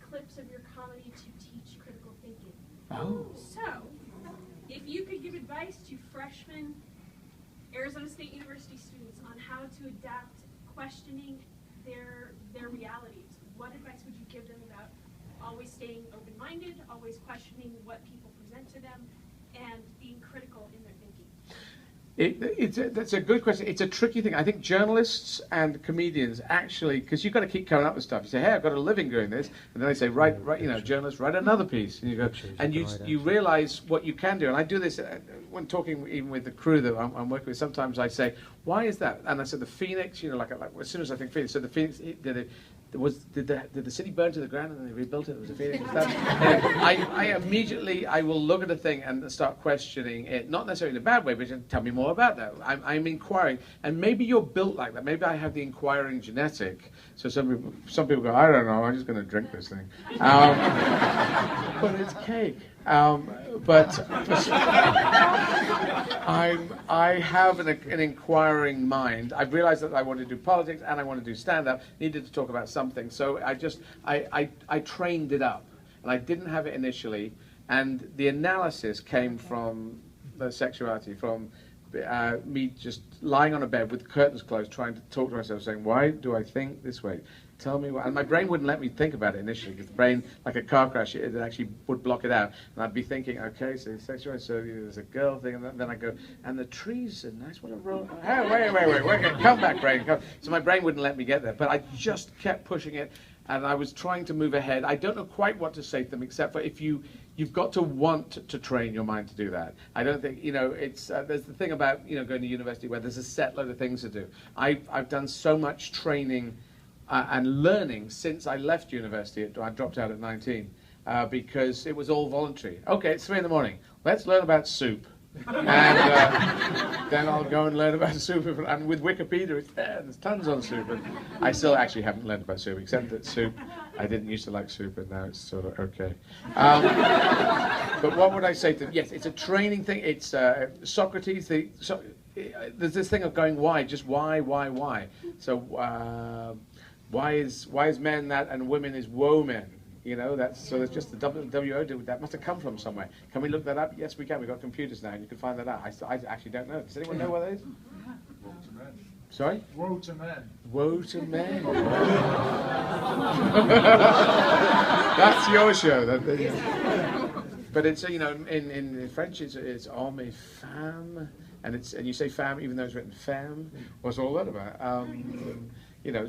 clips of your comedy to teach critical thinking. Oh. So, if you could give advice to freshman Arizona State University students on how to adapt questioning their realities, what advice would you give them about always staying open-minded, always questioning what people present to them, and being critical in their thinking? That's a good question. It's a tricky thing. I think journalists and comedians actually, because you've got to keep coming up with stuff. You say, "Hey, I've got a living doing this," and then they say, "Write, journalists, write another piece." And you go, and you realize what you can do. And I do this when talking even with the crew that I'm working with. Sometimes I say, "Why is that?" And I said, "The Phoenix." Like as soon as I think Phoenix, so the Phoenix did the city burn to the ground and then they rebuilt it? It was a Phoenix. I immediately will look at a thing and start questioning it, not necessarily in a bad way, but just tell me more about that. I'm inquiring, and maybe you're built like that. Maybe I have the inquiring genetic. So some people go, I don't know, I'm just going to drink this thing, but it's cake. But I have an inquiring mind. I've realized that I want to do politics and I want to do stand-up. Needed to talk about something, so I trained it up, and I didn't have it initially. And the analysis came from the sexuality, from me just lying on a bed with the curtains closed, trying to talk to myself, saying, "Why do I think this way? Tell me why." And my brain wouldn't let me think about it initially, because the brain, like a car crash, it actually would block it out. And I'd be thinking, okay, so sexuality, so there's a girl thing, and then I go, and the trees are nice. What a roll. Hey, wait, come back, brain. Come. So my brain wouldn't let me get there, but I just kept pushing it, and I was trying to move ahead. I don't know quite what to say to them, except for if you've got to want to train your mind to do that. I don't think, it's there's the thing about, going to university where there's a set load of things to do. I've done so much training and learning since I left university. I dropped out at 19 because it was all voluntary. Okay, it's 3 a.m. Let's learn about soup. And then I'll go and learn about soup. And with Wikipedia, it's there. There's tons on soup. And I still actually haven't learned about soup, except that soup, I didn't used to like soup, and now it's sort of okay. But what would I say to them? Yes, it's a training thing. It's Socrates. There's this thing of going why, just why. So why is men that and women is women? That's just the WO. That must have come from somewhere. Can we look that up? Yes, we can. We've got computers now, and you can find that out. I actually don't know. Does anyone know what that is? Woe to men. Sorry? Woe to men. Woe to men. That's your show. But it's in French it's homme et femme, and you say femme even though it's written femme. What's all that about? So